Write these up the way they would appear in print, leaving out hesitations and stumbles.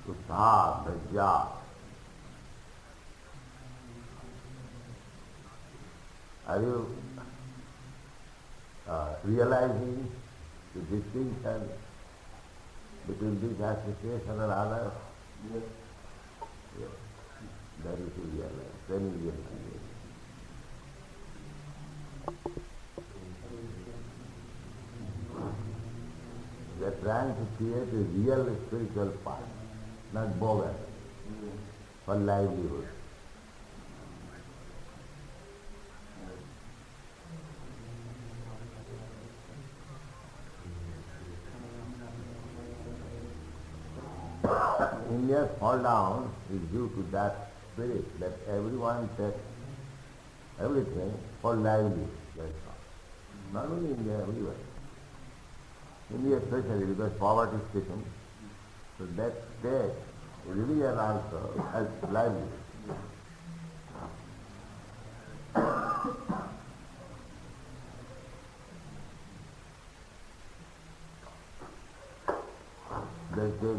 Utsaha, Dhajya. Are you realizing the distinction between this association and others? Yes. Yes. That is to realize. Then you will realize. They are trying to create a real spiritual path, not bogus, for livelihood. India's fall down is due to that spirit that everyone takes everything for livelihood. That's all. Not only India, everywhere. India especially because poverty is stricken, so that state, religion also has livelihood.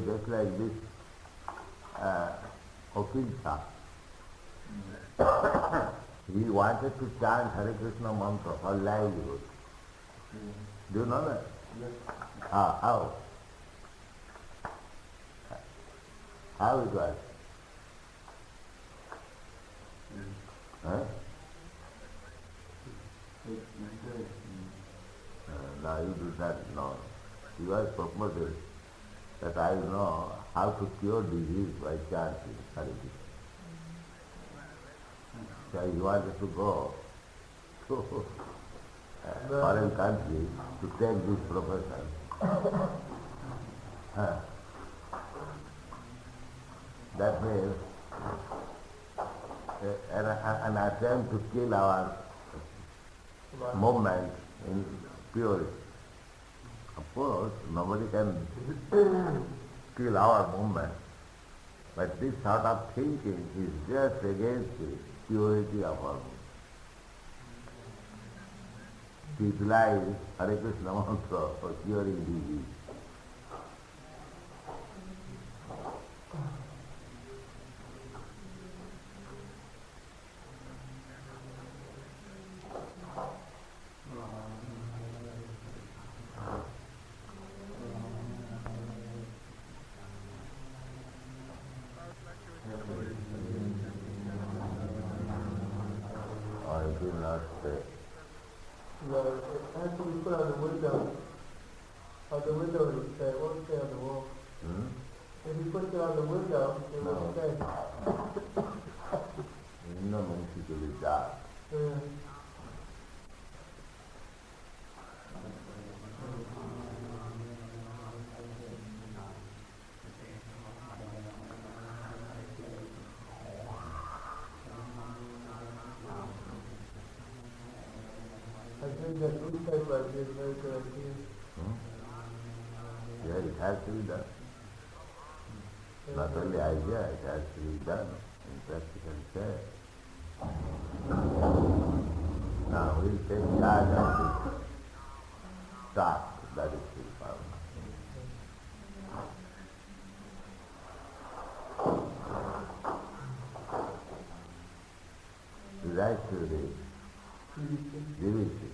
Just like this Okilcha. He wanted to chant Hare Krishna mantra for livelihood. Do you know that? Yes. How? How it was? Huh? Now you do that now. He was promoted that I know how to cure disease by chanting Hare Krishna. So he wanted to go to foreign country to take this profession. That means an attempt to kill our movement in purity. Of course, nobody can kill our movement, but this sort of thinking is just against the purity of our movement. To utilize Hare Krishna mantra for curing disease. I did not say. Actually put on the window. On the window it would say, it won't stay on the wall. If you put it on the window, it won't stay. No means it will be dark. I think that newspaper idea is a very good idea. Yeah, it has to be done. Not only idea, it has to be done in practical sense. Now we'll take charge of this task that is to be found. Right to the divinity.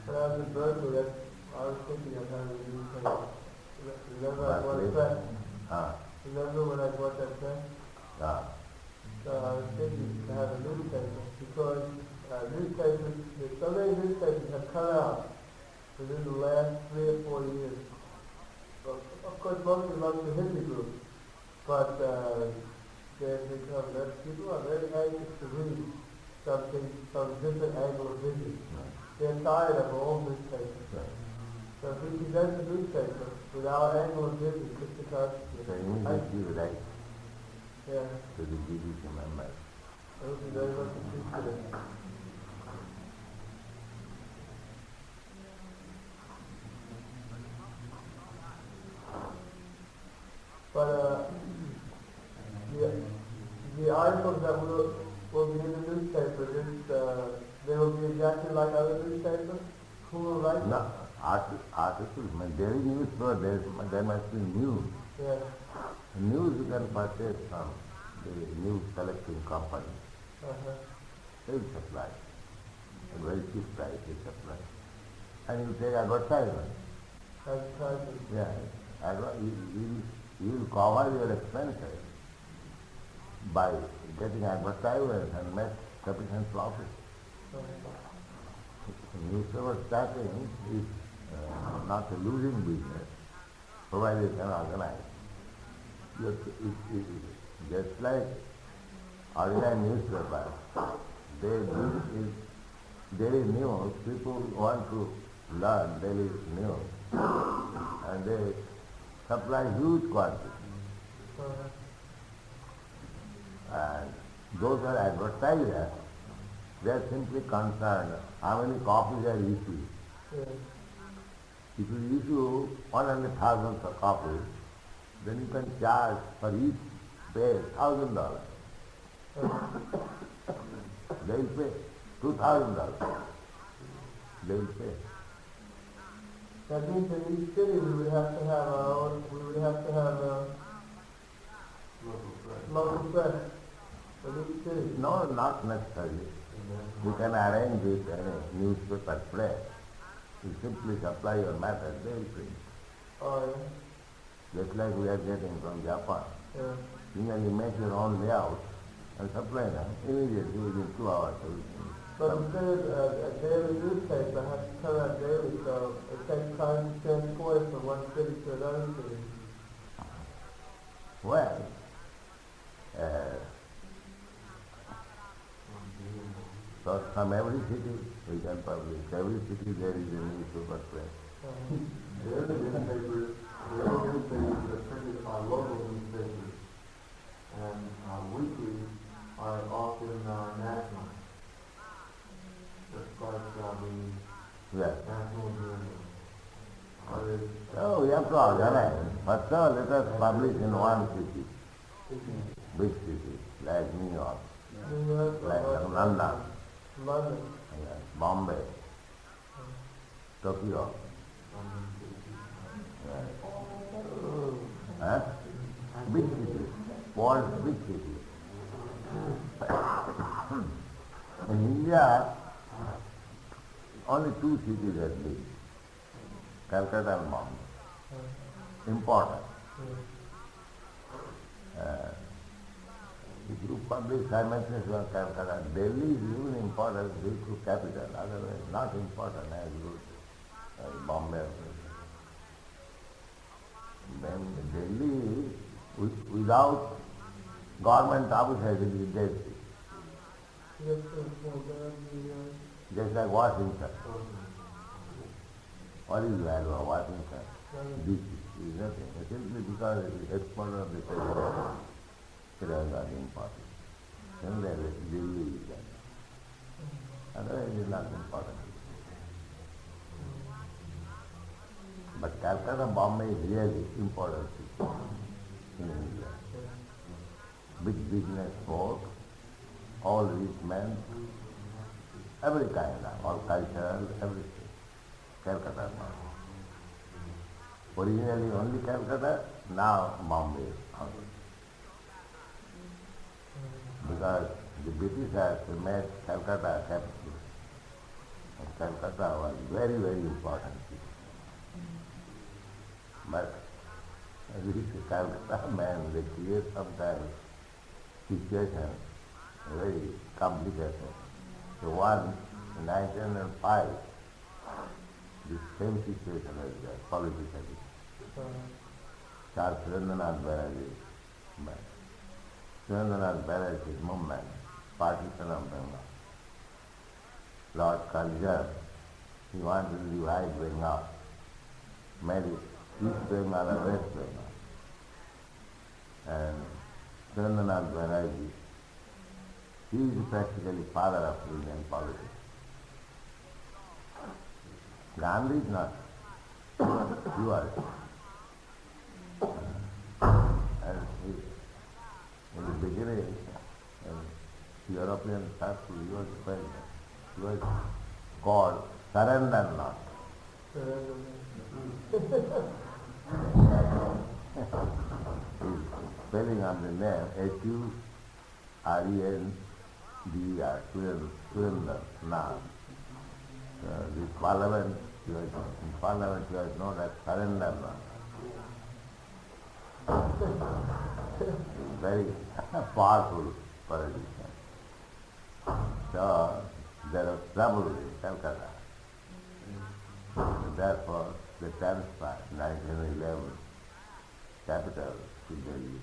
When I was in Berkeley, I was thinking of having a newspaper. Remember I bought a press? Remember when I bought that press? So I was thinking to have a newspaper because newspapers, so many newspapers have come out within the last 3 or 4 years. Well, of course, mostly amongst the Hindi group, but they've become that people are very anxious to read something from a different angle of vision. They're tired of old newspapers. So if we present the newspaper with our angle of vision, Krishna Consciousness, So immediately you write yeah, to the DBC members. I would be very much appreciated. But the articles that will be in the newspaper, they will be exactly like other newspapers? Who will write No, articles, daily newspaper, there must be news. Yes. News you can purchase from the news collecting company. They will supply. At very cheap price they supply. And you take advertisement. Advertisement. Yeah. You will cover your expenses by getting advertisements and make sufficient profit. Newspaper starting is not a losing business, provided you can organize. Just like ordinary newspaper, they do is daily news. People want to learn daily news, and they supply huge quantities. And those who are advertisers, they are simply concerned how many copies are issued. If you issue 100,000 copies, then you can charge for each page $1,000. They will pay $2,000. They will pay. That means in each city we would have to have our own, we would have to have a local press for each city. No, not necessarily. You can arrange it in a newspaper press. You simply supply your matter, they will print. Oh, yeah. Just like we are getting from Japan. Yeah. You can make your own layout and supply them immediately within 2 hours. But instead of a daily newspaper, I have to come out daily, so it takes time to transport it from one city to another city. Well, so from every city we can publish. Every city there is a newspaper press. The other newspapers are printed by local newspapers, and weekly are often national. Just like the Yes. National Journal. So we have to organize. First of all, let us publish in one city, big city, like New York, New York, like London, London. yes, Bombay, Tokyo. Yes. Huh? Big city, world's big city. In India, only 2 cities are big, Calcutta and Bombay. Important. If you publish simultaneously on Calcutta, Delhi is even important due to capital, otherwise not important as good as Bombay. Then Delhi, without government offices, it is dead city. Yes, sir. Just like Washington. What is the value of Washington? This is nothing. Simply because it is headquarters of the president, it has got important. Then there is Delhi is there. Otherwise it is not important. But Calcutta, Bombay is really important city in India. Big business folk, all rich men, every kind, all cultural, everything. Calcutta now. Originally only Calcutta, now Bombay also. Because the Britishers made Calcutta capital. And Calcutta was very, very important city. But this Calcutta man, they create sometimes situations very complicated. So one in 1905, the same situation was there politically. Charles Vrndavana Bharati's movement, partition of Bengal. Lord Curzon, he wanted to divide Bengal, made it East Bengal and West Bengal. And Vrndavana Bharati, he is practically father of Indian politics. Gandhi is not. He was. And in the beginning, European circle, he was president. He was called surrender not. Spelling on the name H-U-R-E-N-D-E-R, Surrender. This Parliament, in Parliament you are known as surrender not. It's very powerful politician. So there was trouble in Calcutta. Therefore, they transferred 1911 capital to Delhi.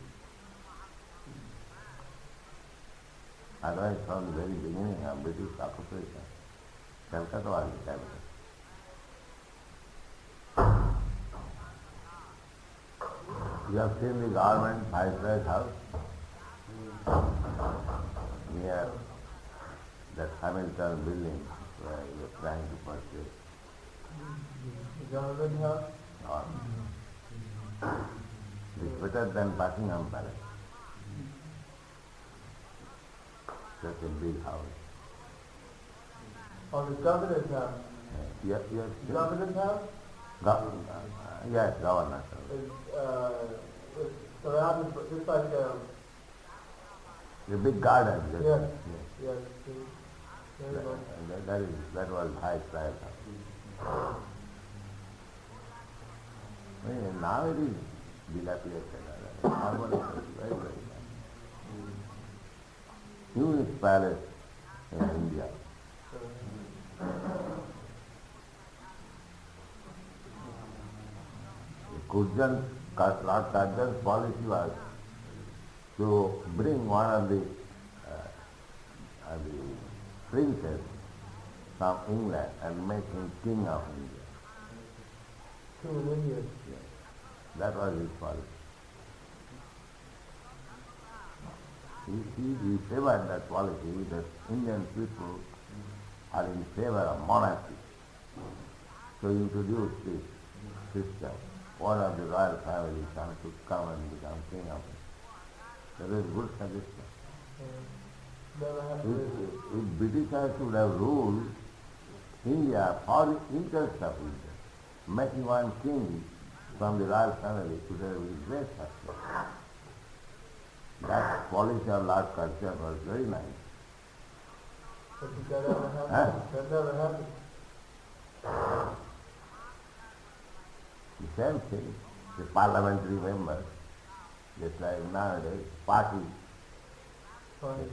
Otherwise, from the very beginning of British occupation, Calcutta was the capital. You have seen the government Viceroy's house near that Hamilton building where you are trying to purchase. The government house? It's better than Buckingham Palace. Such a big house. Oh, the governor's house? Yes. Governor's house? Yes, governor. It's surrounded, just like The big garden. yes. That was high price. Now it is dilapidated. Very bad. Huge palace in India. Lord Curzon's policy was to bring one of the princes from England and make him king of India. King of India? Yes. That was his policy. He favored that policy that Indian people are in favor of monarchy. So he introduced this system. One of the royal family to come and become king of it. That is good suggestion. If Britishers would have ruled India for the interest of India, making one king from the royal family would have been great success. That policy of Lord Curzon was very nice. But did that ever happen? That never happened. The same thing, the parliamentary members, just like nowadays, party.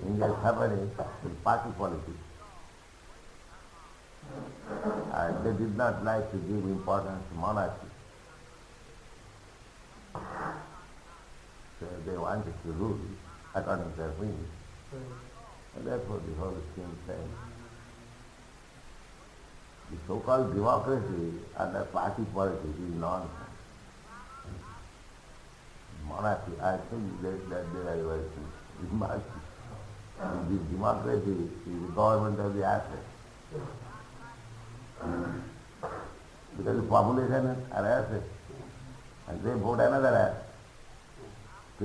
India is happening in party politics. And they did not like to give importance to monarchy. So they wanted to rule according to their whims. And therefore the whole scheme failed. The so-called democracy under party politics is nonsense. Monarchy, I think that they are working. This democracy is the government of the assets. Because the population are assets. And they vote another asset to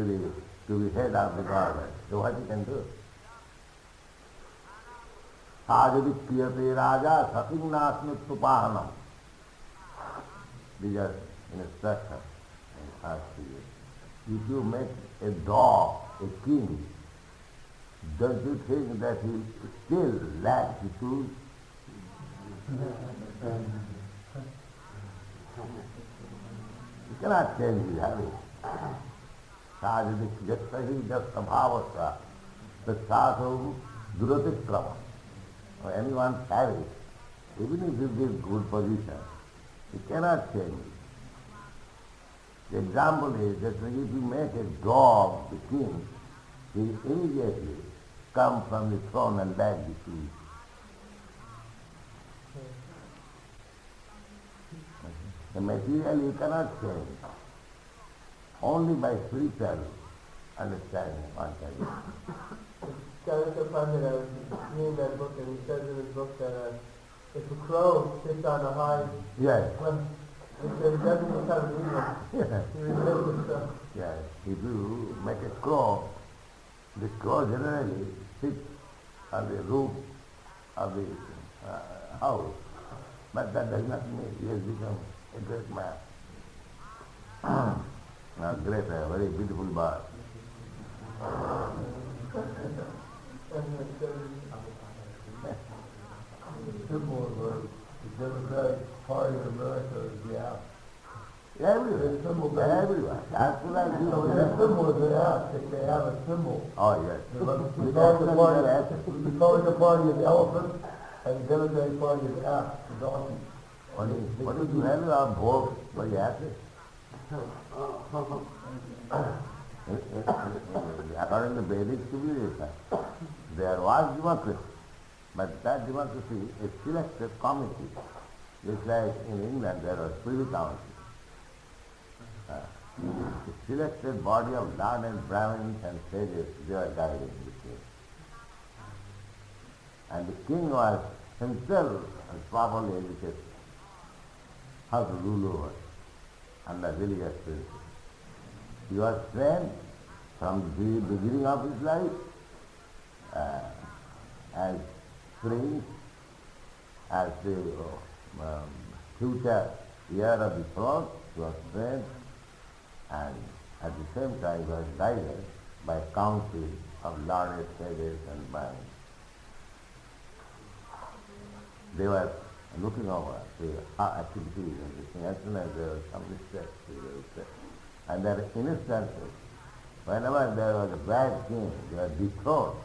be head of the government. So what you can do? Sajadikriyate raja satingnasmittupahanam. These are instructions in Sanskrit. If you make a dog a king, don't you think that he still lacks the tools? You cannot change his habit. Sajadikriyate jasta bhavasya tasasahu duratikrama. Anyone carries, even if he gives good position, he cannot change it. The example is that if you make a dog the king, he will immediately come from the throne and beg the king. The material you cannot change. Only by spiritual understanding one can do. Calcutta Pandit, I was reading that book, and he says in his book that if a crow sits on a high Yes. cliff, he doesn't become evil. Yes. He reveals himself. Yes. If you make a crow, the crow generally sits on the roof of the house But that does not mean he has become a great man. A great, a very beautiful bird. Symbol of the Democratic Party of America is the app. Everywhere. Everywhere. As soon as you So their symbol is the app. They have a symbol. Oh, yes. We call the party an elephant, and the Democratic Party is app, the donkey. What did you have a vote for the asses? According to Vedic civilization, there was democracy, but that democracy is selected committee. Just like in England there was Privy Council. A selected body of learned Brahmins and sages, they were guiding the king. And the king was himself properly educated how to rule over under religious principles. He was trained from the beginning of his life as prince, as the future heir of the throne. He was trained, and at the same time he was guided by council of learned sages and Brahmins. They were looking over the activities and the thing. As soon as there was some mistake, they would say. And there are instances, whenever there was a bad king, they were dethroned.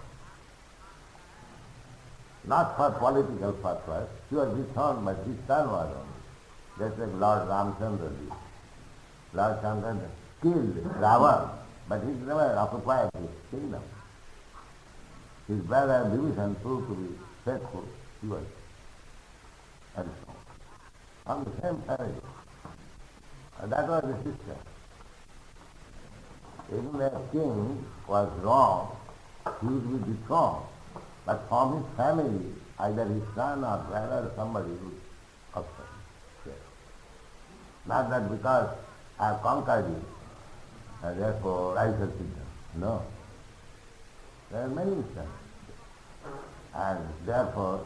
Not for political purpose, he was dethroned, but his son was only. Just like Lord Ramchandra did. Lord Ramchandra killed Ravana, but he never occupied his kingdom. His brother Vibhishan proved to be faithful, he was. And so on the same family. That was the system. Even if a king was wrong, he would be dethroned. But from his family, either his son or brother or somebody would upset. Yes. Not that because I have conquered you, and therefore I shall sit down. No. There are many instances. And therefore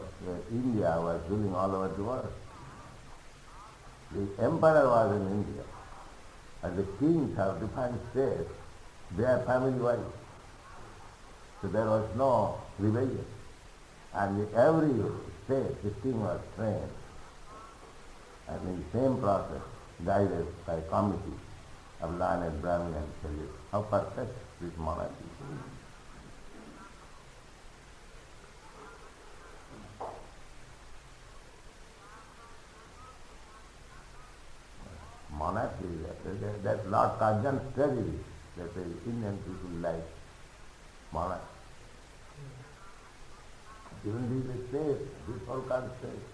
India was ruling all over the world. The emperor was in India, and the kings of different states, they are family-wise. So there was no rebellion. And in every state the king was trained, and in the same process, guided by committee of learned Brahmin and sages. How perfect this monarchy is. Monarchy, that's Lord Curzon's tragedy, that the Indian people like monarchy. Even these states, these so-called states,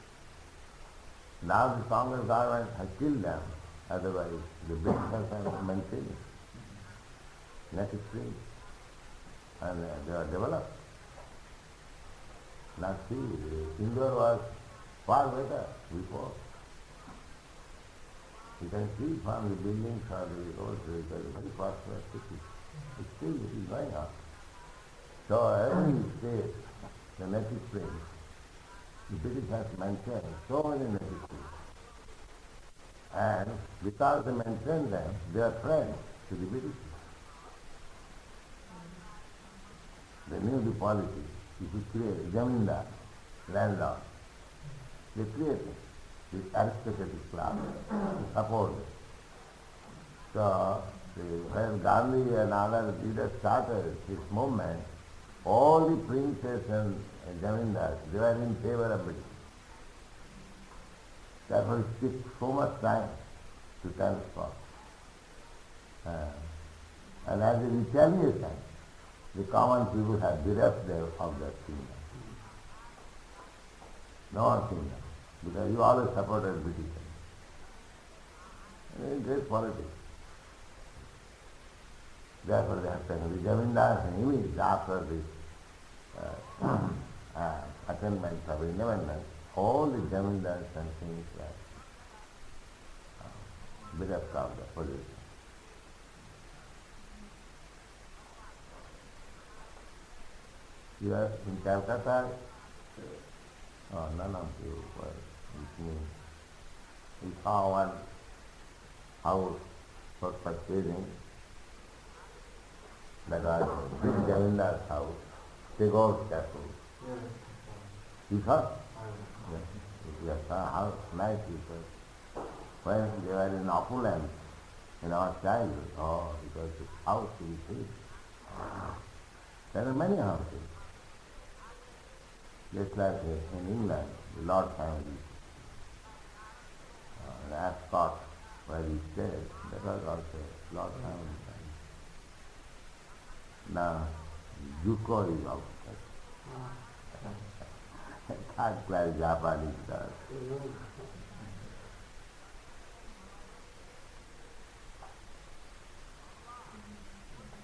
now the Congress government has killed them, otherwise the Britishers have maintained native free, and they are developed. Now see, Indore was far better before. You can see from the buildings or the roads, it is a very prosperous city. But still it is going on. So every state, the native place, the British has maintained so many native places. And because they maintain them, they are friends to the British. They knew the policy. If you create Zamindar, landlord, they created this aristocratic class to support it. So when Gandhi and other leaders started this movement, all the princes and zamindars, they were in favor of British. Therefore it took so much time to transform. And as a retaliation, the common people have bereft them of their kingdom. No one kingdom. Because you always supported British. And great politics. Therefore they have taken the zamindars and immediately after this attainment of independence, all the zamindars and things were bereft of the position. You are in Calcutta, none of you were with me. saw one house for purchasing. That was Big Jamindar's house, Tagore's castle. You saw? Yes. You saw how nice it was. When they were in opulence in our childhood, it was a house to be seen. There are many houses. Just like in England, the Lord family, in Ascot, where he stayed, that was also Lord family. Now, Juko is outside. Third class Japanese does.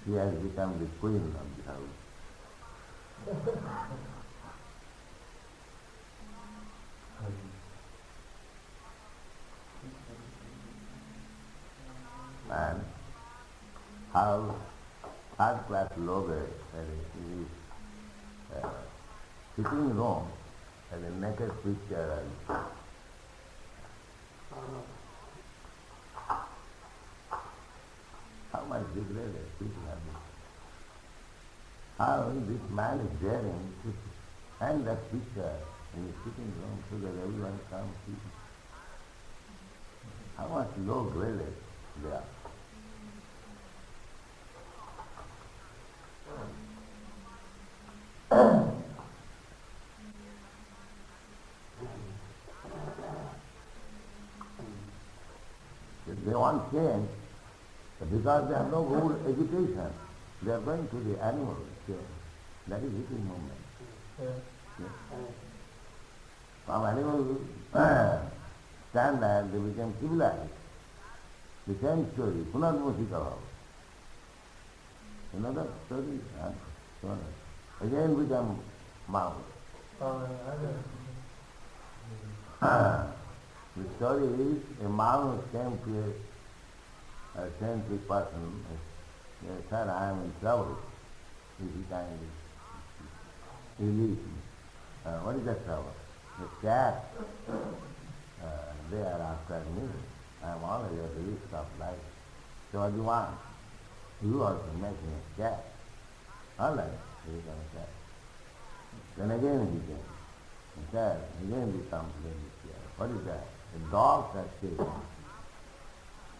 She has become the queen of the house. And how third class logo is sitting room and a naked picture. How much degraded people have been. How this man is daring to hang that picture in his sitting room so that everyone comes see it. How much low graded they are. They want change, but because they have no good education, they are going to the animal change. That is hippie movement. Yes. From animal standard, they became civilized. The same story, Punarmusika Bhava. Another story, again become mouse. The story is a mouse came to a saintly person. He said, I am in trouble. If he kindly release me. What is that trouble? The cat, they are after me. I am already at the risk of life. So what do you want? You also make me a cat. All right, he became a cat. Then again he came. He said, again he comes to the cat. What is that? The dogs are chasing.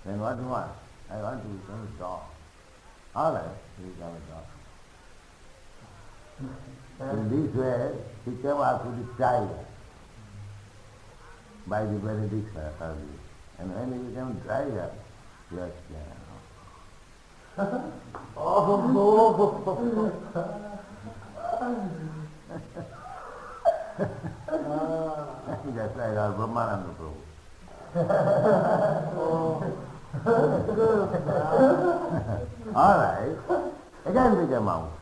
Then what do you want? I want to become a dog. All right, he became a dog. In this way, he came out to the tiger by the benediction earlier. And when he became tiger, he was just like our Brahmananda Prabhu. All right, again became mouse.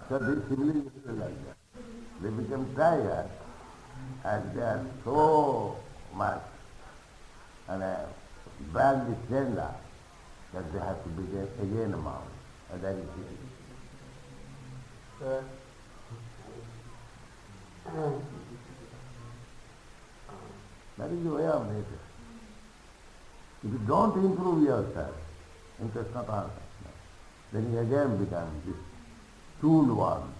So these siblings are like that. They become tired and they are so much and badly tender that they have to become again a mouse. And that is it. That is the way of nature. If you don't improve yourself in Krishna consciousness, then you again become this tool one.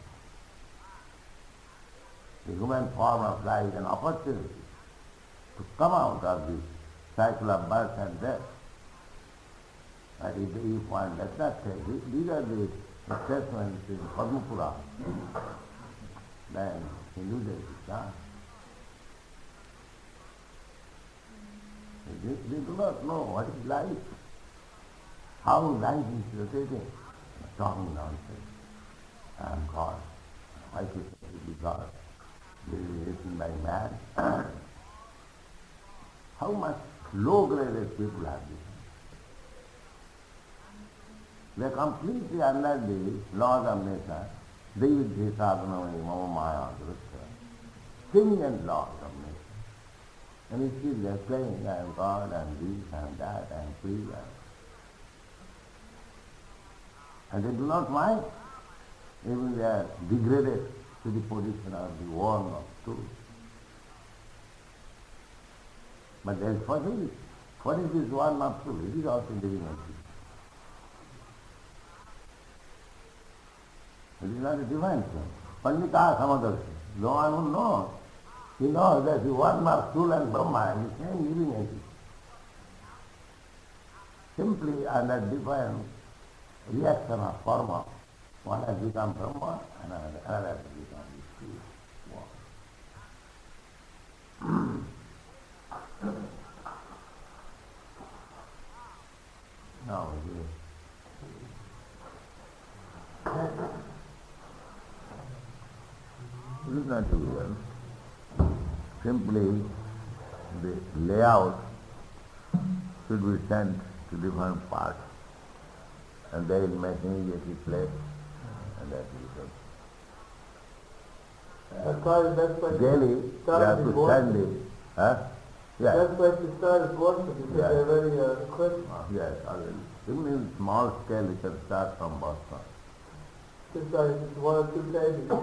The human form of life is an opportunity to come out of this cycle of birth and death. But if one does not take it, these are the assessments in Padma Purana, then he loses his chance. They do not know what is life, how life is rotating, talking nonsense. I am God. Why should it be God? This is written by man. How much low-graded people have this? They are completely under the laws of nature. Devi sadhanamani mama maya drishya. Stringent laws of nature. And you see they are saying, I am God, I am this, I am that, I am free. And they do not mind. Even they are degraded to the position of the one of truth. But there is what is this one of truth? It is also living entity. It is not a divine thing. Pandita Samadarshi, the one who knows, he knows that the one of truth and Brahma is the same living entity. Simply under different reaction of karma, one has become Brahma and another has become the true one. Now, it is not real. Simply the layout should be sent to different parts, and they will make immediately play, and that will That's probably the best place daily, you have to send it. Huh? Yes. The best place to start is Boston because Yes. they're very equipped. Yes, already. Even in small scale, you can start from Boston. Just start just 1 or 2 pages. No,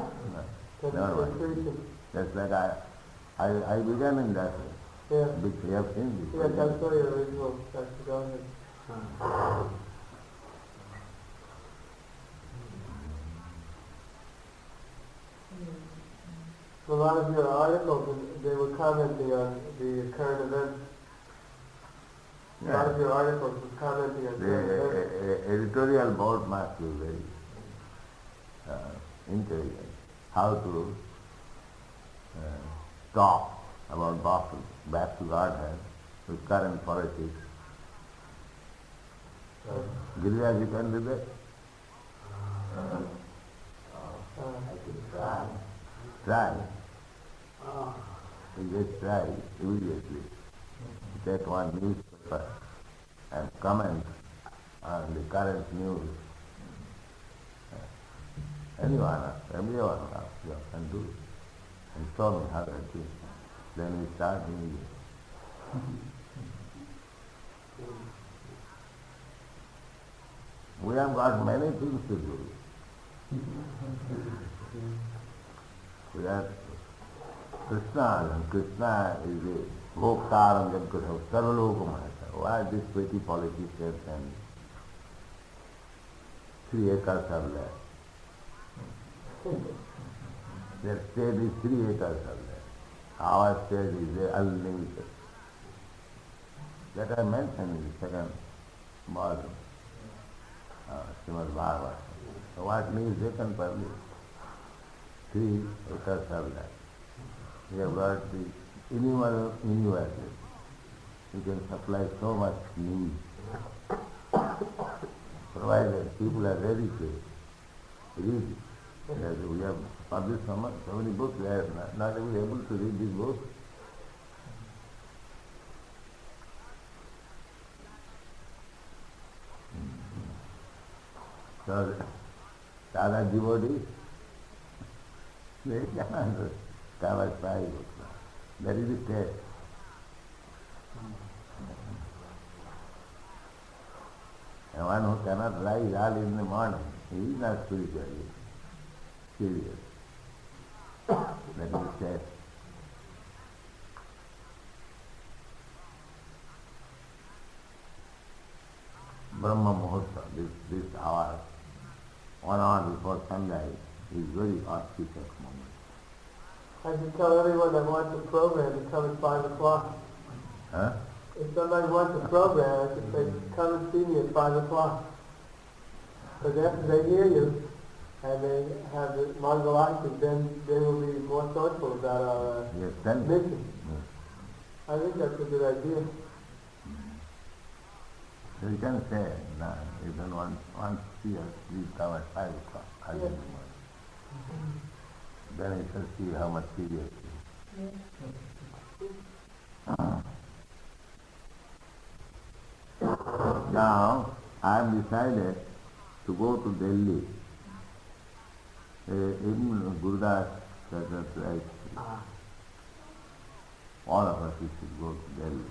Then no. increase it. Just like I began in that way. Yeah. Which we have seen Yes, before. I saw your original Dr. Godhead. A lot of your articles, they were commenting on the current events. A lot of your articles were commenting on current events. The editorial board must be very intelligent. How to talk about back to Godhead with current politics. Giriya, you can do that? I could try. Try. You just try immediately. Take one newspaper and comment on the current news. Everyone can do it. And show me how to do it. Then we start immediately. We have got many things to do. We have Krishna, and Krishna is a Bhoktar and Jagat Sarvalokamata. Why these petty politicians and 3 acres of land? Their state is 3 acres of land. Our state is unlimited. That I mentioned in the second volume, Srimad Bhagavatam. So what means they can publish? 3 acres of land. We have got the innumerable universes. You can supply so much news, provided people are ready to read it. Yes, we have published so many books, we are not even able to read these books. So, Radha devotees, they cannot cover 5 books. That is the test. And one who cannot rise early in the morning, he is not spiritually serious. That is the test. Brahma Muhurta, this hour, 1 hour before sunrise, is very auspicious moment. I should tell everyone that wants a program to come at 5 o'clock. Huh? If somebody wants a program, I should say, come and see me at 5 o'clock. Because after they hear you and they have the Mangalarti, then they will be more thoughtful about our mission. Yes. I think that's a good idea. So you can say, no, if you want to see us, please come at 5 o'clock. Early in the morning. Then you shall see how much serious it is. Now, I have decided to go to Delhi. In Gurudas, right? All of us should go to Delhi.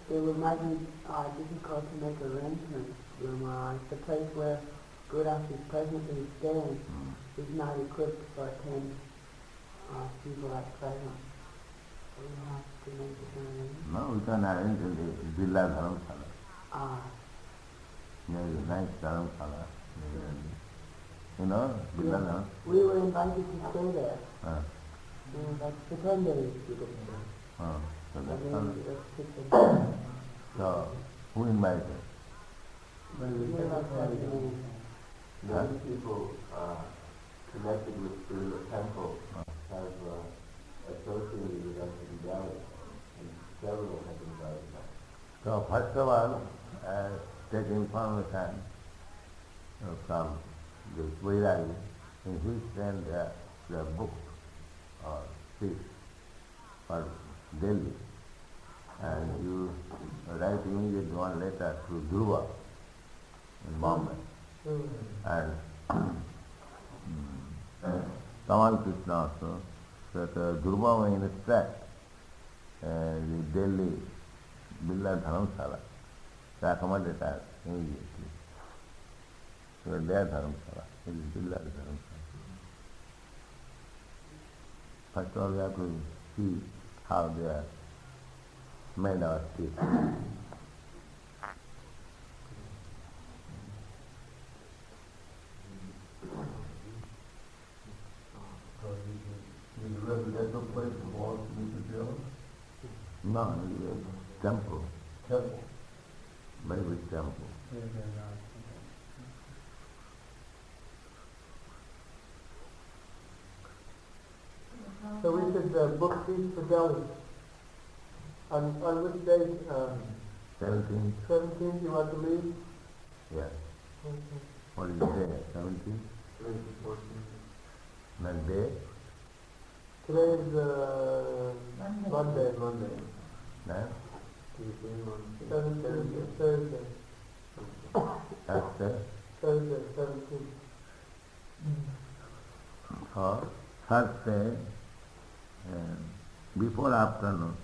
It might be difficult to make arrangements. It's a place where Gurudas is presently staying is not equipped for 10 people at present. So we have to make determination. No, we can arrange in the Villa Dharamsala. There is a nice Dharamsala. You know, Villa Dharamsala. We were invited to stay there. That's for 10 days we could stay. So And that's then all. let's pick them. So, who invited? Many people connected with the temple have associated with us in Delhi, and several have invited us. So, first of all, take information from this Vairagi, in which then the book or speech for Delhi, and you write immediately one letter to Dhruva in Bombay, and Tamal Krishna also, that Dhruva may instruct the Delhi Villa Dharamsala to accommodate us immediately. So their Dharamsala is Villa Dharamsala. First of all, we have to see how they are made our speech. Is the residential place belongs to Mr. Jones? No, it is a temple, Temple. very big temple. So we should book seats for Delhi. On which day? 17th, 17th you want to leave? yes. Okay. What is the day? 17th? That day? Today is Monday. Then? Tuesday, Wednesday. 17th is Thursday. Thursday? Thursday, 17th. Or Thursday, before afternoon,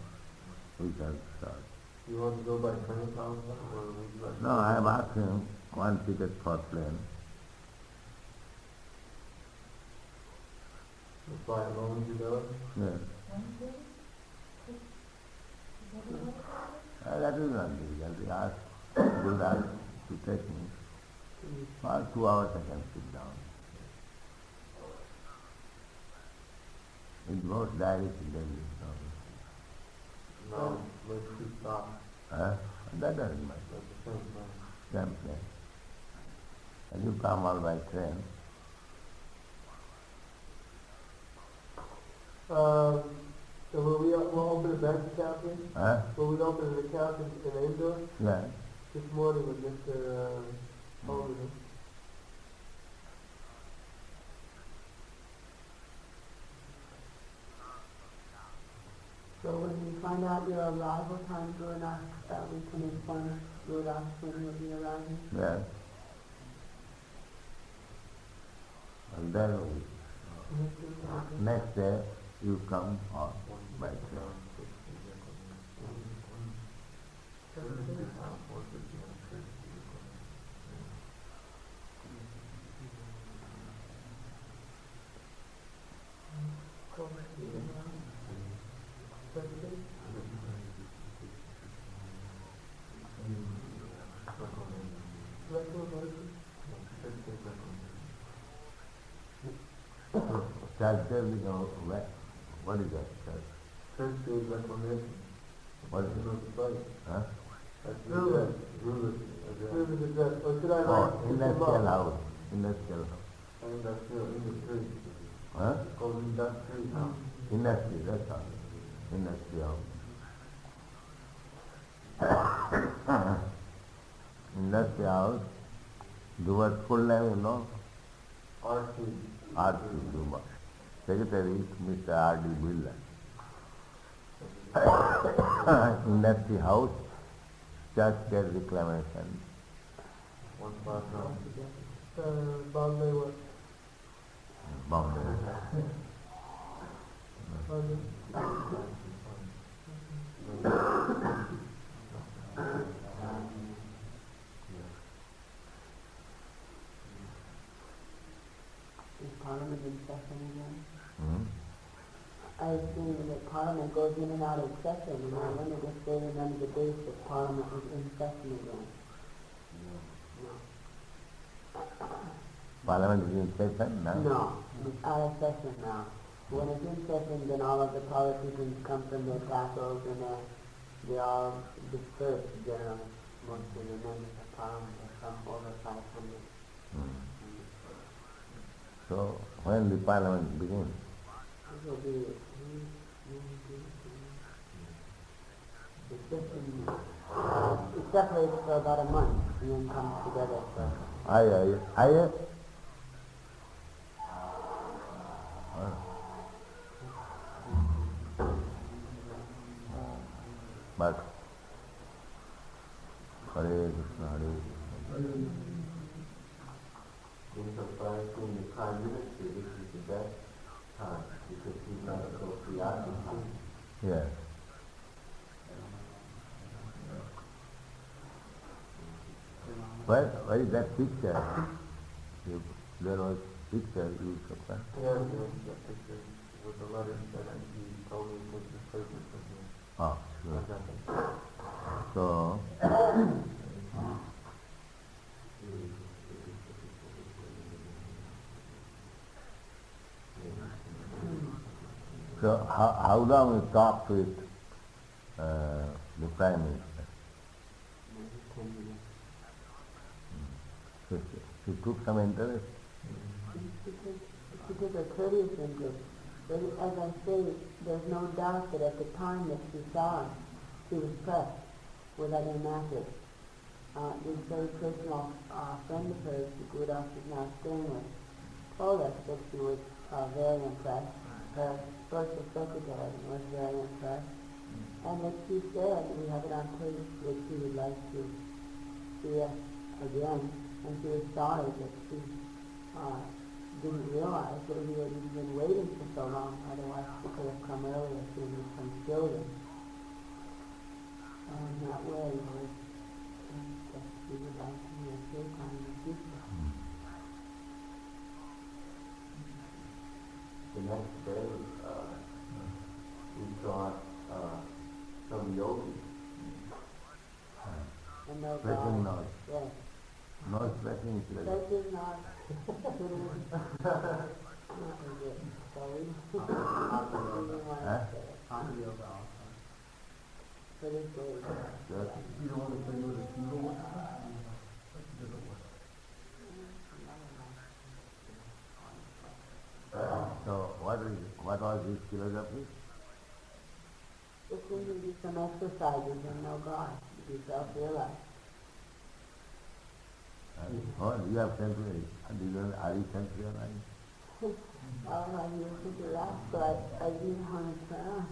we can start. You want to go by train, or would you like No, I have asked him one ticket for plane. to fly alone to go? Yes. That is not difficult. We ask Gurudas to take me. For 2 hours I can sit down. It goes directly to Delhi. No, let's keep stop That doesn't matter. at the same time. Same plane. And you come all by train. So will we open a bank account here? Will we open an account in Indore? Yeah. This morning with Mr. Holden. So when we find out your arrival time, Gurudas, we can inform Gurudas when you'll be arriving. Yeah. And then next day you come on by train. Thursday we go where? What is that? Thursday is reclamation. What is You know it? the place. Huh? That's the Ruler. address. Ruler's address. Ruler's address. Or should I Oh, write industrial house. Industrial house. Industrial industry. Huh? It's called industry. Industry, that's all. Industry house. Industry house. Duva's full name, you know? R.C. R.C. Duva. Secretary is Mr. R.D. Billa. Industry house, church get reclamation. 159. Bombay what? Bombay. Parliament in session again? Hmm? I assume that Parliament goes in and out of session, and I wondered if they remember the dates that Parliament was in session again. No. Parliament is in session now? No, it's out of session now. When it's in session, then all of the politicians come from their castles and they all disperse generally. Most of the members of Parliament are from over 500. So, when the Parliament begins? It will be, it separates for about a month and then comes together for... Aye. But Hare Krishna, Hare Krishna. In comparison, the Prime Minister, this is the best time because he's not so preoccupied. Yes. Where is that picture? There was picture you took. Yeah, that picture was a letter that he told me was his favorite from him. Oh, sure. So, how long you talked with the Prime Minister? 10 minutes. So she took some interest? She took a courteous interest. But as I say, there's no doubt that at the time that she saw us, she was pressed with other matters. This very personal friend of hers, who Gurudas is now staying with, told us that she was very impressed. Her social secretary was very impressed. And that she said, we have it on tape, that she would like to see us again. And she was sorry that she didn't realize that we had been waiting for so long, otherwise she could have come earlier to do some children. And that way was that she would like to be a full time in the future. The next day, we saw some yogis. And no Stretching God. nose. Yes. No stretching. Stretching not. Sorry. For this day. You don't want to play with a feudal one? So what was his philosophy? Just when you do some exercises and know God, you self-realize. Oh, you have self-realized. Are you self-realized? I used to do that, but I didn't want to turn on.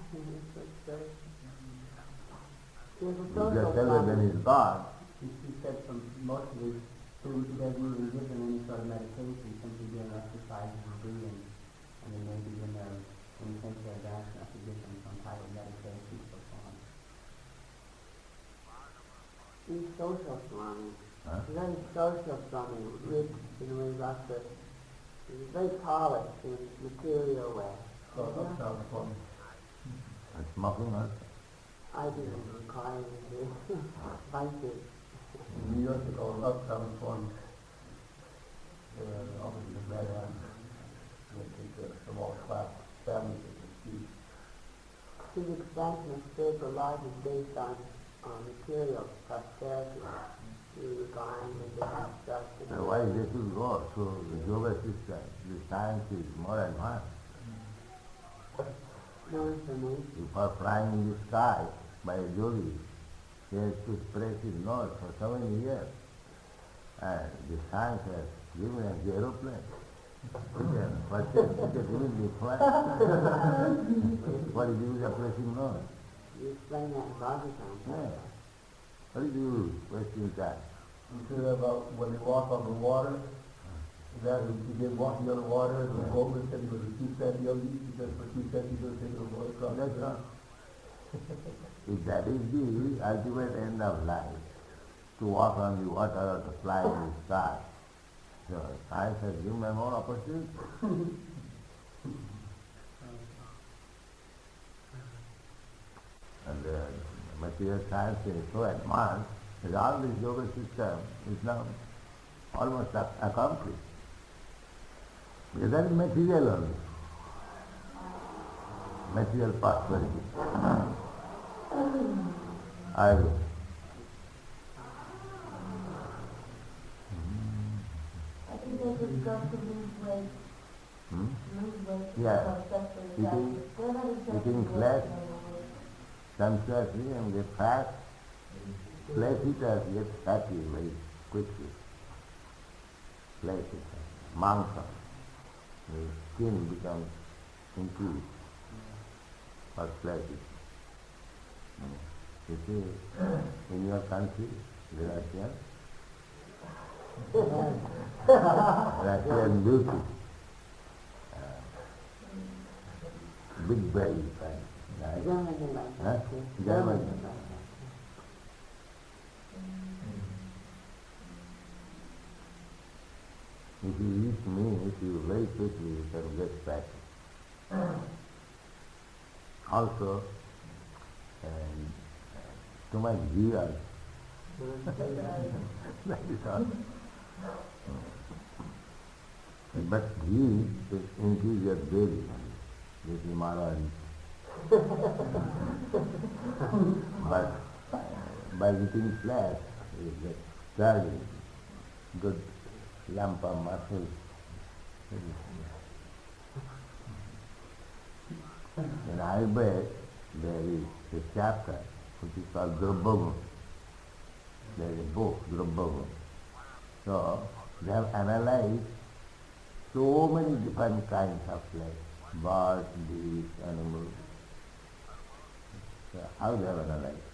There's a If social you are self-realized, then is God. He said from most of his food, he doesn't even give them any sort of meditation, simply doing exercises and breathing, and then maybe when they're in sensory advancement, to give them some type of meditation or so on. He's social Swami. Huh? He's very social Swami, rich in ways lots of, he's very polished in material way. That's smoking also. I didn't require him to fight it. In New York, they call it uptown fun. Obviously, the bad hand. They take some all class families that can speak. His expansion of spiritual life is based on material prosperity. Through buying and different stuff. Why they should go? So the yoga system, the science is more advanced. No information. If you are flying in the sky by a yogi, he has to spread his nose for so many years. And the science has given us the aeroplane. He can purchase it immediately fly. What is the use of pressing nose? You explain that in Bhagavatam. Yeah. What is the use wasting time? You hear about when they walk on the water, that if you get walking on the water, the boatman said he was a 2 cent yogi, because for 2 cents he's going to take a boat across. That's not. If that is the ultimate end of life, to walk on the water or to fly in the sky, So science has given me more opportunity. And material science is so advanced that all this yoga system is now almost accomplished. Because that is material only. Material prosperity. I will. I think they just go to lose weight. Lose weight. Yeah. Eating flesh, sumptuously and get fat. Flesh eaters get fatty very quickly. Flesh eaters. Mangsa. The skin becomes increased for flesh eaters. You see, in your country, Russian, Russian beauty, big belly, right? German. If you eat meat, you very quickly you can get fat. Also, too much ghee also. That is all. But ghee is increase your belly. This is Maharaj. But by eating flesh, you get swelling, good lump of muscle. In Ayurveda, there is a chapter which is called Drubbagum. There is a book, Drubbagum. So, they have analyzed so many different kinds of flesh, birds, beasts, animals. So, how they have analyzed?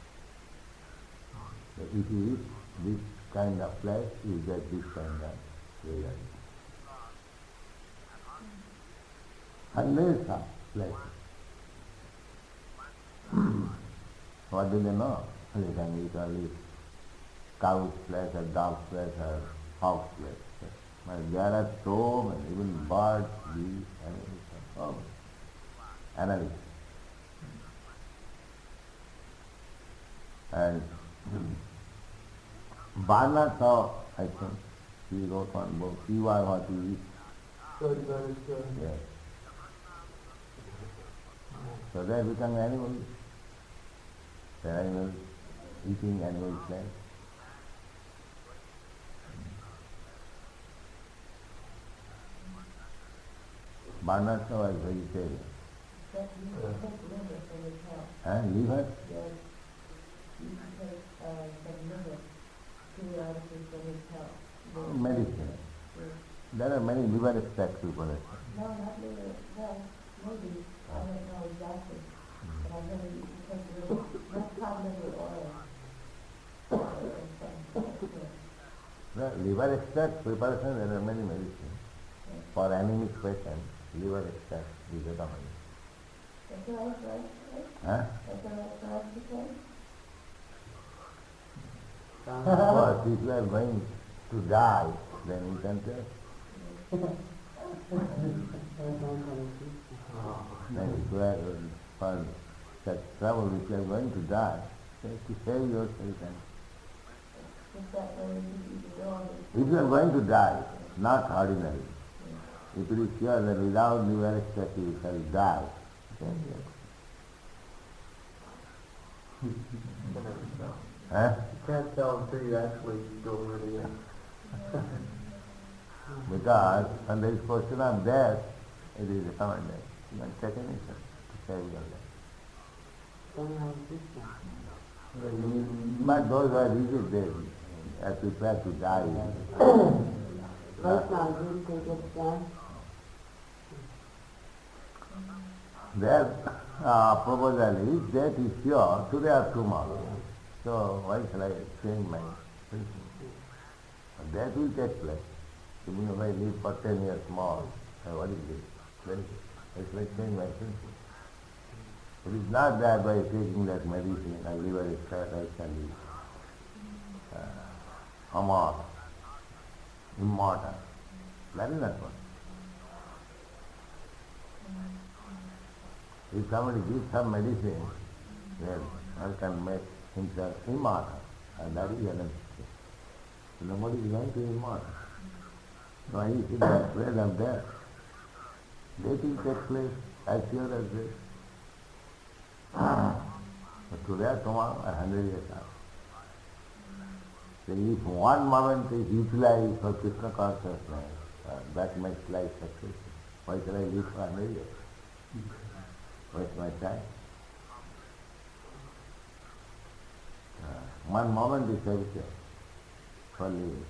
So, if you eat this kind of flesh, you get this kind of result. Hundreds of flesh. What do they know? They can eat only cow's flesh or dog's flesh or hog's flesh. But there are so many, even birds, bees, animals, so many. Analysis. And Vanaprastha, I think, he wrote one book, he was what he eats. Yes. So they become animals. The animals eating animal flesh. Barnasa was vegetarian. And liver? Yes. You can take some liver periodically for his health. Medicine. There are many liver extracts people have. No, not liver. Well, maybe. I don't know exactly. But I know you can take liver. That's called liver oil. The liver extract preparation, there are many medicines. For anemic patients, liver extract is recommended. That's all right, Huh? That's all right to say? But if you are going to die, then you can take. Then if you are for such trouble, if you are going to die, to save yourself. If you are going to die, not ordinary. If it is sure that without liver extract you shall die, then huh? You can't tell until you actually go really in. Because when there is question of death, it is recommended. You can take anything to save your life. But those who are rigid, they are prepared to die. Their proposal is death is sure today or tomorrow. So why shall I change my thinking? Death will take place. Even if I live for 10 years more, what is this? Then I shall change my thinking. It is not that by taking that medicine I live as fat, I can be immortal. That is not one. If somebody gives some medicine, then one can make himself immortal, and that is another thing. Nobody is going to be immortal. So I see that place up there. Dating takes place as sure as this. But today, tomorrow, 100 years out. So if one moment is utilized for Krishna consciousness, that makes life successful. Why should I live for 100 years? Waste my time. One moment is everything for living.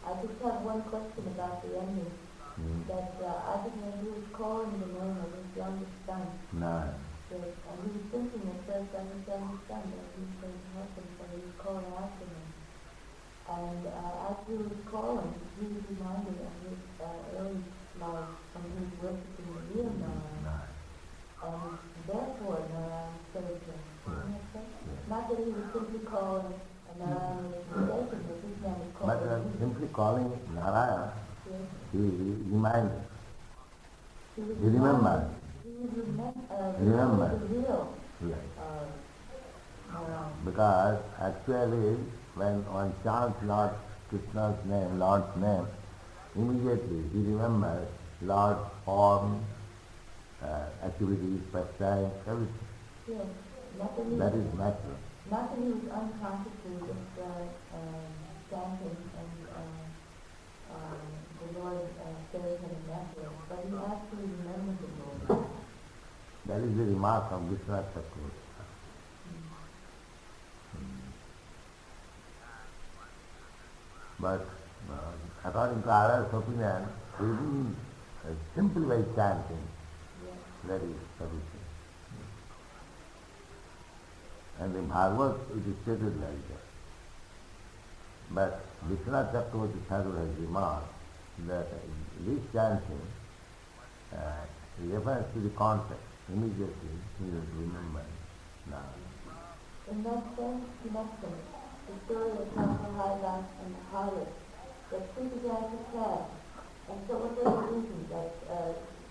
I just have one question about the ending. That Ajahn, he was calling the name of his youngest son. No. And he was thinking at first of his youngest son that he was going to help him, so he was calling after him. And as he was calling, he was reminded of his early life when he was worshipping the real Narayan. And therefore Narayan saved him. Not that he was simply calling Narayan was mistaken, but his name was called. But simply calling Narayana, he reminded. He remembered. He remembered the real Narayan. Because actually when one chants Lord Krishna's name, Lord's name, immediately he remembers Lord's form, activities, pastimes, everything. Yes. That is natural. Not that he was unconsciously just chanting and the Lord served him naturally, but he actually remembered the Lord. That is the remark of Vishwanath Thakur. But according to others' opinion, even simply by chanting, that is sufficient. And in Bhagavad it is stated like that. But Vishwanath Chakravarti Thakur has remarked that this chanting refers to the context. Immediately he will remember now. In that same connection, the story of Calcutta and the pilot that two began to clash. And so what was the reason that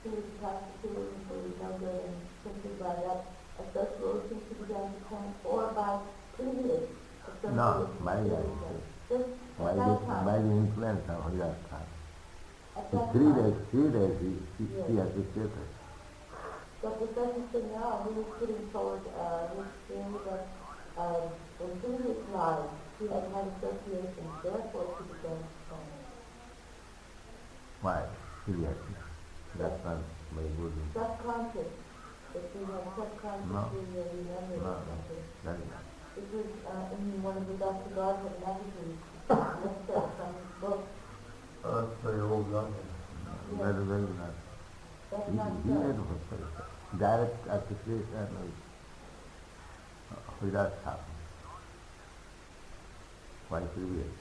two prostitutes were no good and simply by that association two began to clash, or by previous association? No, by the influence of Haridatha. In 3 days he associated. But Professor Signal, he was putting forward his theory that in previous lives he had had associations, therefore he began to clash. Why? Seriously. That's not very good. Subconscious. That he had subconsciously remembered something. That is not. It was in one of the Dr. Godhead magazines, from his book. That's very old, not it? That is very not. That's He not had so. direct association with Haridatha. Why previous?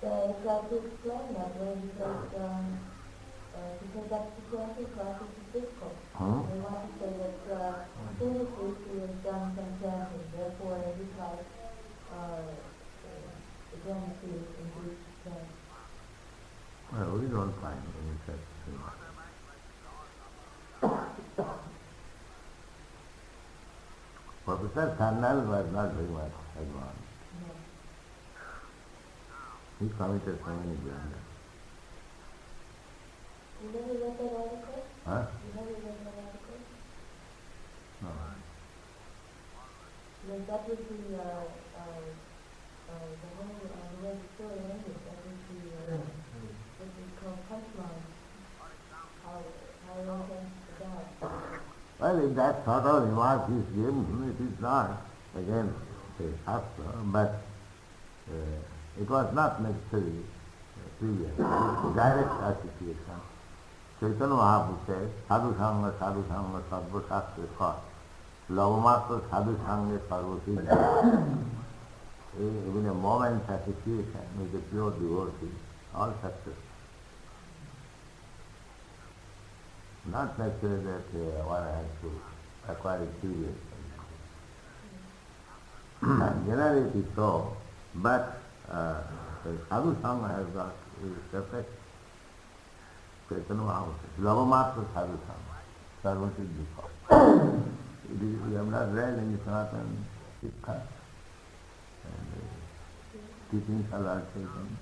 They tried to explain that way because that's the chanting process is difficult. They want to say that previously he has done some chanting, therefore every type again he is induced to chant. Well, we don't find any such thing. Professor Sandal was not very much advanced. No. He committed so many blunders. You never read that article? Huh? You never read that article? No. Yes, that was the whole, the way the story ended, that was the, what we call punchline. How it all came to God. Well, if that sort of remark is given, it is not, again, a shastra, but it was not necessary previous. Direct association. Chaitanya Mahaprabhu said, sadhu sangha, sarva shastra thought. Lavamatra sadhu sangha sarvasiddhi. Even a moment's association with a pure devotee, all success. Not necessarily that one has to acquire experience. Generally it is so, but the sadhu sangha has got perfect. Lavamatra sadhu sangha, sarvasiddhi. We have not read any Sanatana Sikha. And teachings are not taken.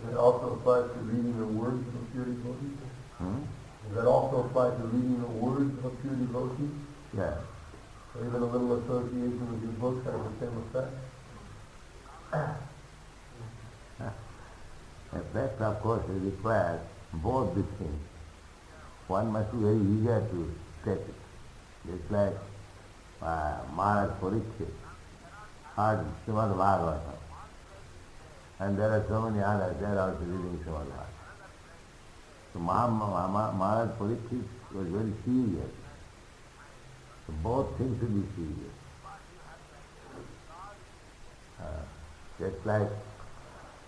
It also applies to reading the words of pure devotees? Does that also apply to reading the words of pure devotees? Yeah. Or even a little association with these books has the same effect? Effect, of course, requires both these things. One must be very eager to take it. Just like Maharaj Parikshit heard Srimad Bhagavatam. And there are so many others, they are also reading Srimad Bhagavatam. So Maharaj Parikshit was very serious. So both things should be serious. Just like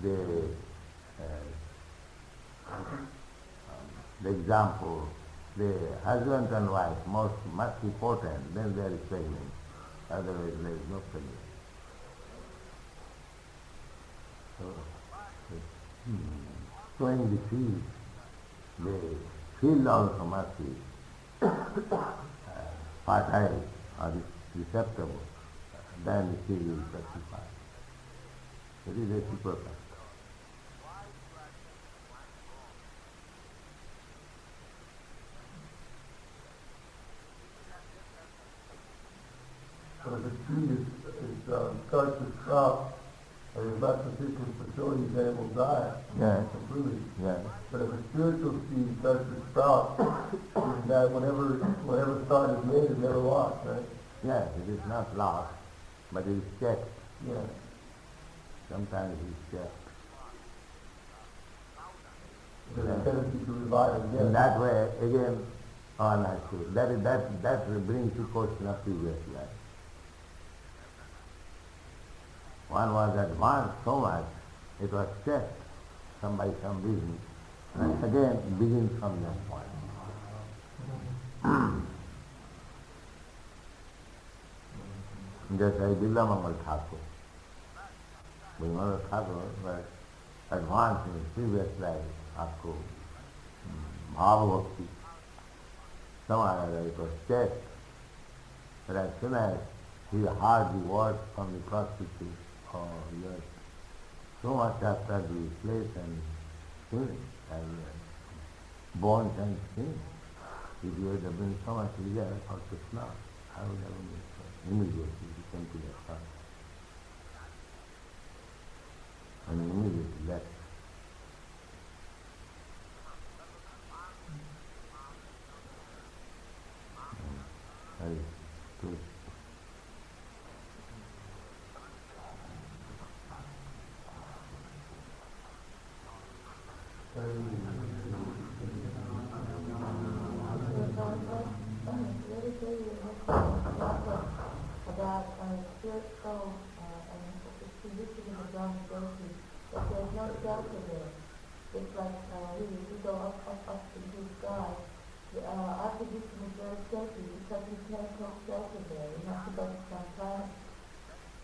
the example, the husband and wife much important, then there is pregnant. Otherwise there is no pregnant. So, sowing the seed, the field also must be fertile or receptible. Then the seed will fructify. It is reciprocal. So if a tree starts to sprout, or there's not sufficient facilities, then it will die completely. Yeah. But if a spiritual seed starts to sprout, that whatever thought is made is never lost, right? Yes, it is not lost, but it is checked. Yeah. Sometimes it is checked. There's a tendency to revive again. In that way, again, one has to. That brings the question of previous life. One was advanced so much, it was checked by some reason. And again, begins from that point. Just like Villamangal Thakur. Villamangal Thakur was advanced in his previous life up to Bhava Bhakti. Somehow it was checked. But as soon as he heard the words from the prostitute, yes, so much after the place and sin and bones and sin, if you would have been so much eager for Krishna, I would have been immediately become to that thought. And immediately left. That is true. About spiritual and the position of the John Joshi, that there's no shelter there. It's like we go up into the sky. Our position is very safety because we can't take shelter there. We have to go to some planet.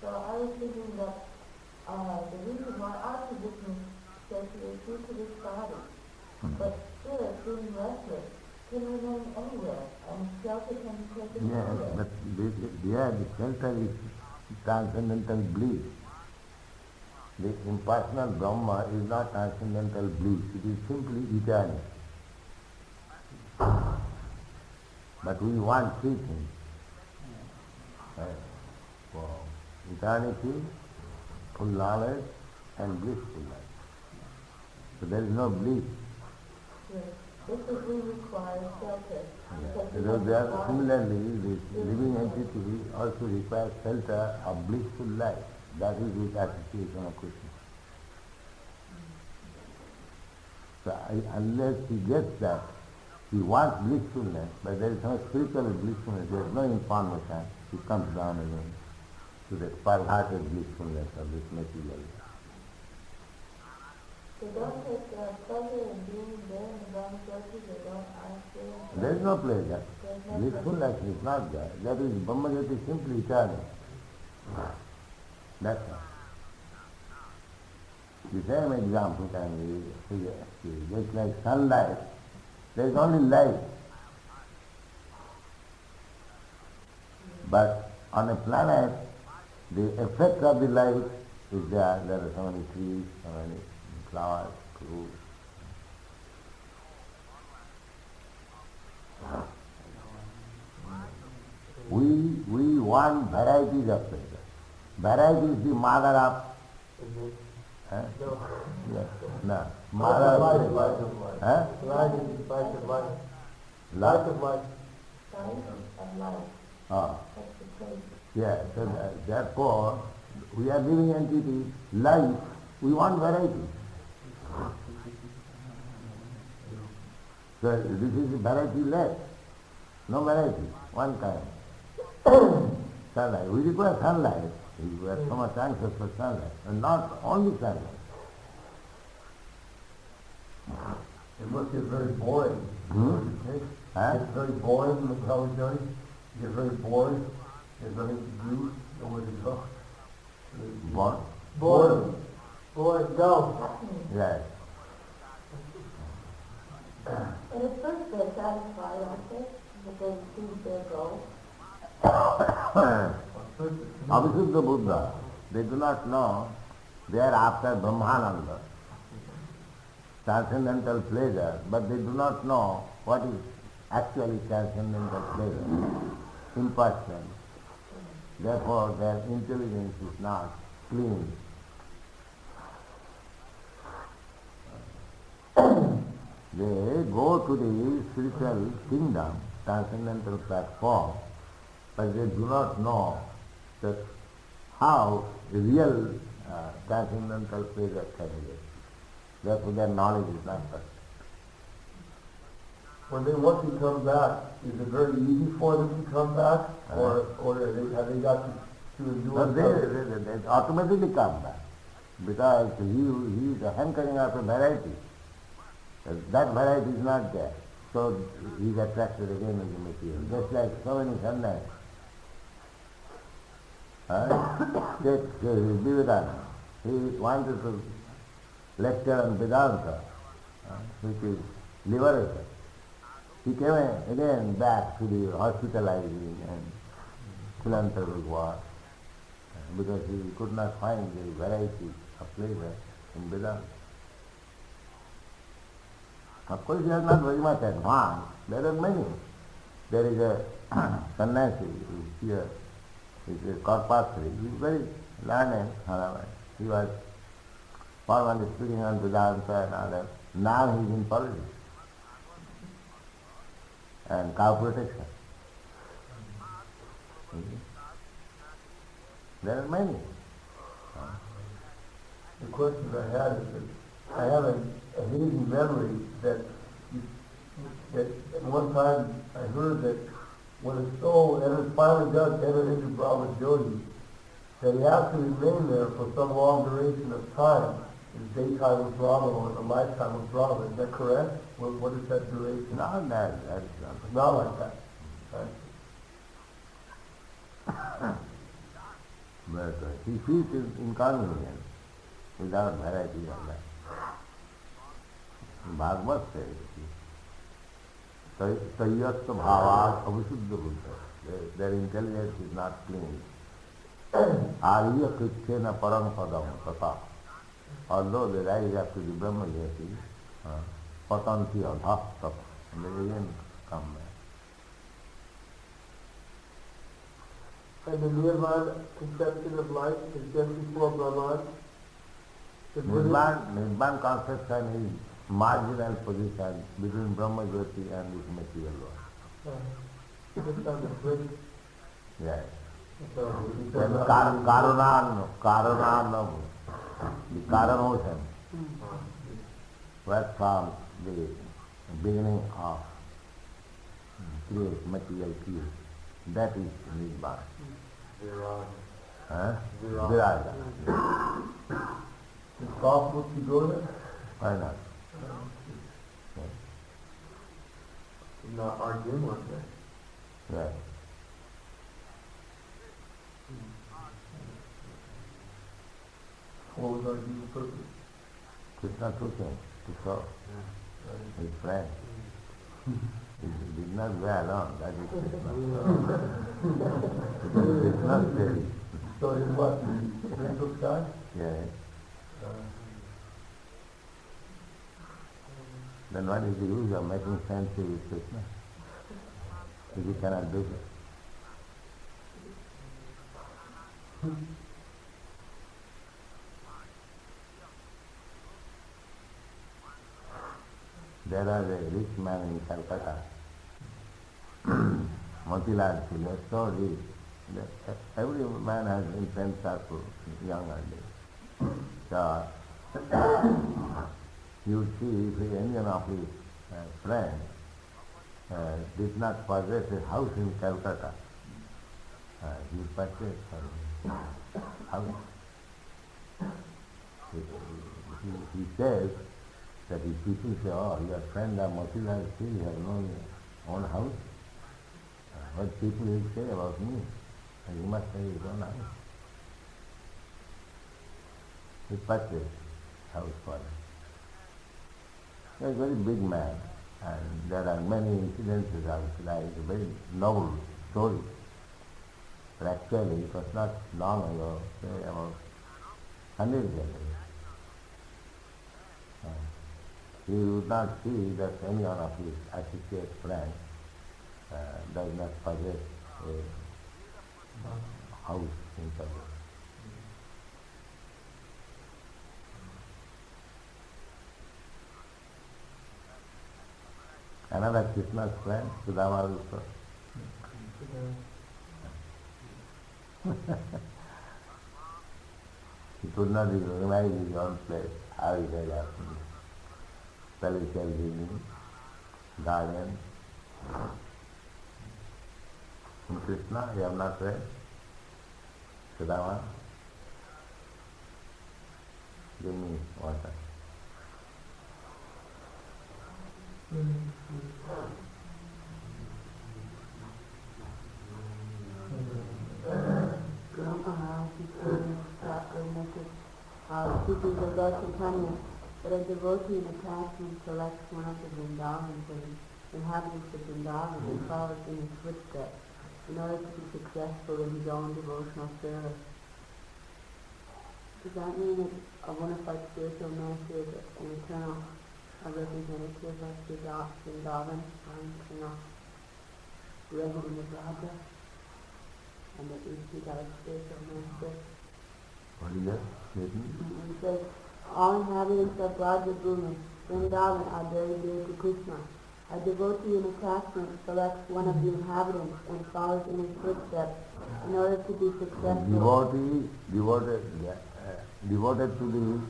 So I was thinking that the reason why our position is safety is due to this body. But spirit, being restless, can remain anywhere, and shelter can be taken anywhere. But the shelter is transcendental bliss. The impersonal Brahma is not transcendental bliss, it is simply eternity. But we want three things. For eternity, full knowledge, and blissful life. So there is no bliss. Yes. This is we require shelter. So similarly, this living entity also requires shelter of blissful life. That is with association of Krishna. So unless he gets that, He wants blissfulness, but there is no spiritual blissfulness. There is no information. He comes down again to the perverted blissfulness of this material. They don't take pleasure in being there in the Brahma-jyoti. They don't ask. There is no pleasure. Blissfulness is not there. That is Brahma-jyoti simply eternal. That's all. The same example can be just like sunlight. There is only light. But on a planet, the effect of the light is there. There are so many trees, so many flowers, fruits. We want varieties of pleasure. Variety is the mother of... Yes. No. Mother of life. pleasure. Life is life of life. Life of life. Life of life. Ah. That's the place. Yes. So therefore, we are living entity, life, we want variety. So this is variety less. No variety, one kind. Sunlight. We require sunlight. We are so much anxious for sunlight. And not only sunlight. It must get very boring. It's very boring in the Brahma-jyoti. You get very bored. There's nothing to do. Nowhere to go. Bored. Bored, go. Yes. And at first they're satisfied, aren't they? That they achieve their goal. Avisuddha Buddha, they do not know they are after Brahmananda, transcendental pleasure, but they do not know what is actually transcendental pleasure, impersonal. Therefore their intelligence is not clean. They go to the spiritual kingdom, transcendental platform, but they do not know that how real transcendental pleasure can be. Therefore their knowledge is not perfect. When they want to come back, is it very easy for them to come back, or have they got to endure? But they automatically come back, because he is hankering after variety. That variety is not there. So he is attracted again to the material. Just like so many sannyasis. Take Bhaktivedanta. He wanted to lecture on Vedanta, which is liberation. He came again back to the hospitalizing and philanthropic work, because he could not find the variety of pleasure in Vedanta. Of course, he is not very much advanced. There are many. There is a sannyasi who is here. He is a Karpatri. He is very learned. He was formerly speaking on Vedanta and all that. Now he is in politics and cow protection. There are many. The question I had is that I have a hazy memory that at one time I heard that when a soul finally does enter into Brahma-jyoti, that he has to remain there for some long duration of time. In daytime of Brahma or in the lifetime of Brahma. Is that correct? What is that duration? Not that. Not like that. Right. But he feels inconvenient without variety of that. Bhagavad says, Tayyatva bhavat avisuddha buddha. Their intelligence is not clean. Arya krishena param padam tata. Although they rise up to the Brahma-jyoti, patanti adha tata. And they again come back. And the Nirvana conception of life is just before Brahman? Nirvana conception is marginal position between Brahma-jyoti and this material world. Just on the bridge. Yes. So, Then Karanam, the Karan ocean, was from the beginning of create, material create. That is Nibbana. Viraga. Huh? Viraga. Viraga. Is it possible to go there? Why not? Not arguing one day. Right. What was our deep purpose? Krishna took him to show his friend. He did not go alone, that is Krishna. Krishna steady. So it was the spiritual side? Yes. Then what is the use of making fancy with Krishna if you cannot do it? There was a rich man in Calcutta, Motilal Singh, so rich that every man has in friend circle, young and old. So, you see if any one of his friends did not possess a house in Calcutta, he purchased for him house. He says that if people say, oh, your friend Motilal Singh has no own house, what people will say about me? And he must have his own house. He purchased house for him. He is a very big man, and there are many incidences of his life, a very noble story. But actually it was not long ago, say about 100 years ago. He would not see that any one of his associate friends does not possess a house in Calcutta. Another Krishna's friend, Sudama also. He could not recognize his own place, how it had happened. Palatial living, garden. In Krishna, you have not read? Sudama? Give me water. Teachings of Lord Chaitanya, that a devotee in attachment selects one of the Vrndavans and inhabitants of Vrindavan and follows in his footsteps in order to be successful in his own devotional service. Does that mean that a bona fide spiritual master is an eternal representative of Vrindavan, an eternal resident of Radha, and that he got a spiritual master? What is that? It says, all inhabitants of Vrndavana, Vrndavana are very dear to Krishna. A devotee in attachment selects one of the inhabitants and follows in his footsteps in order to be successful. Devoted to the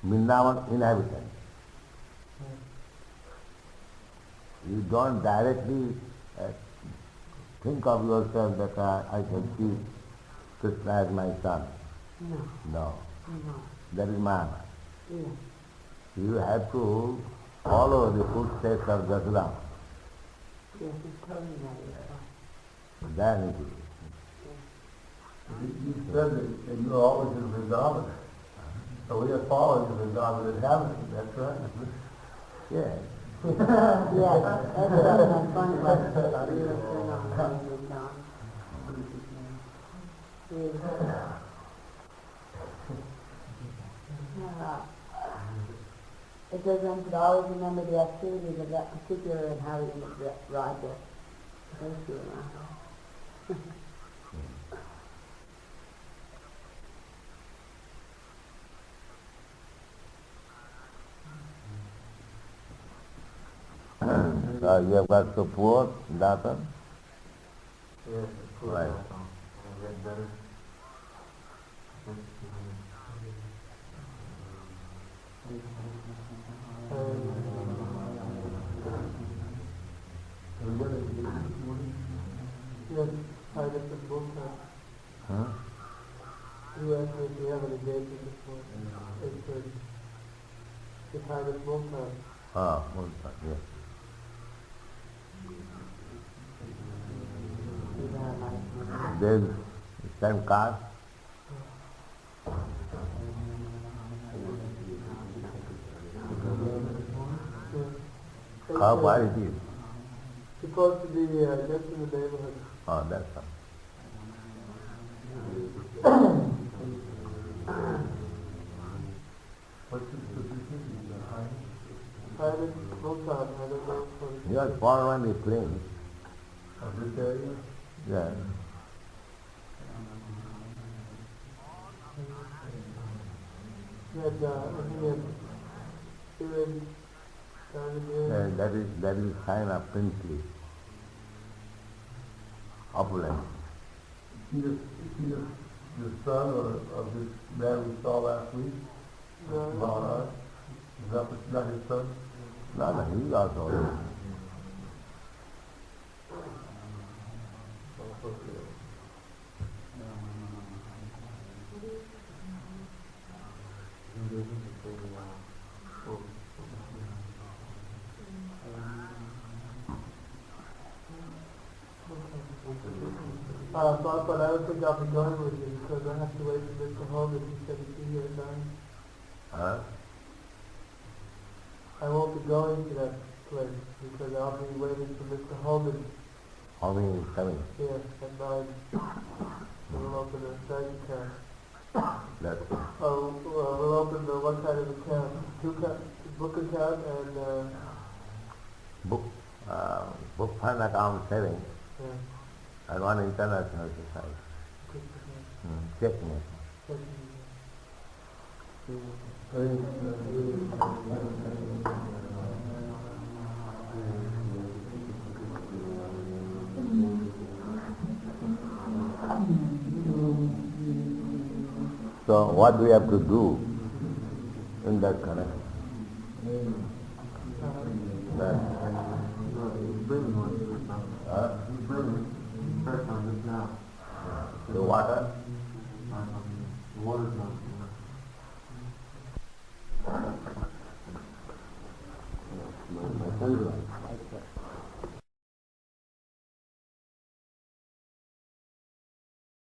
Vrindavan inhabitant. You don't directly think of yourself that I can see Krishna as my son. No. No. No. That is Maya. Yeah. You have to follow the footsteps of Jasudama. Yes, he's telling me that. Then it is. You said that you're always in Vrndavana. So we are following the Vrndavana inhabitants, that's right. Yes. Yeah, that's what I was funny about. You're eternal Vrindavan. It says one should always remember the activities of that particular inhabitant of the Raja. Thank you, So you have got support, data? Yes, of course. Right. I read better. We're going to Yes, tied up with both hands. Huh? You asked me if we have any dates before. It's the tied up both hands. Ah, multa, yes. There's same card. How far it is? Supposed to be just in the neighborhood. Oh, that's all. What's the position? Tied up both hands. I don't know. You are formerly playing. Of this area? Yeah. He had, I think he had earrings down here. That is sign of princely opulence. Is he the son of this man we saw last week? No, Maharaj? Is that not his son? No, he is also. but I don't think I'll be going with you because I have to wait for Mr. Holmes. He said he'd be here at 9. Huh? I won't be going to that place because I'll be waiting for Mr. Holman How many is coming? here at 9. We'll open a bank account. That's it. We'll open what kind of account? Book account and Book fund account saving yeah, and one international society. Checking it. So what do we have to do in that connection? The water? Water's not. My son's